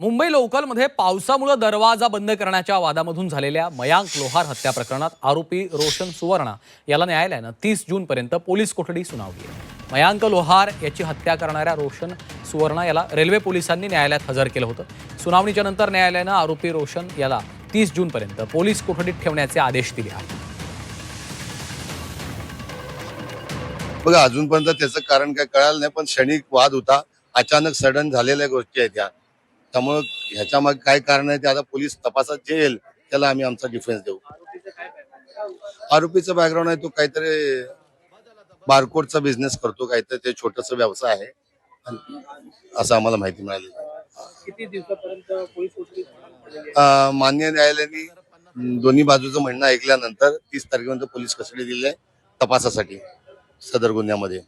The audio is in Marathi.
मुंबई लोकलमध्ये पावसामुळे दरवाजा बंद करण्याच्या वादामधून झालेल्या मयांक लोहार हत्या प्रकरणात आरोपी रोशन सुवर्णा याला न्यायालयानं 30 जूनपर्यंत पोलीस कोठडी सुनावली आहे। मयांक लोहार याची हत्या करणाऱ्या रोशन सुवर्णा याला रेल्वे पोलिसांनी न्यायालयात हजर केलं होतं। सुनावणीच्या नंतर न्यायालयानं आरोपी रोशन याला 30 जूनपर्यंत पोलीस कोठडीत ठेवण्याचे आदेश दिले आहेत। बघा, अजूनपर्यंत त्याचं कारण काय कळालं नाही, पण क्षणिक वाद होता, अचानक सडन झालेल्या गोष्टी आहेत त्या। त्यामुळे ह्याच्या मागे काय कारण आहे ते आता पोलीस तपासात जे येईल त्याला आम्ही आमचा डिफेन्स देऊ। आरोपीचा बॅकग्राऊंड आहे, तो काहीतरी बारकोडचा बिझनेस करतो, काहीतरी ते छोटंसं व्यवसाय आहे असं आम्हाला माहिती मिळाली। किती दिवसापर्यंत पोलीस कोठडी मान्य न्यायालयाने दोन्ही बाजूचं म्हणणं ऐकल्यानंतर 30 तारखेपर्यंत पोलीस कस्टडी दिली आहे तपासासाठी सदर गुन्ह्यामध्ये।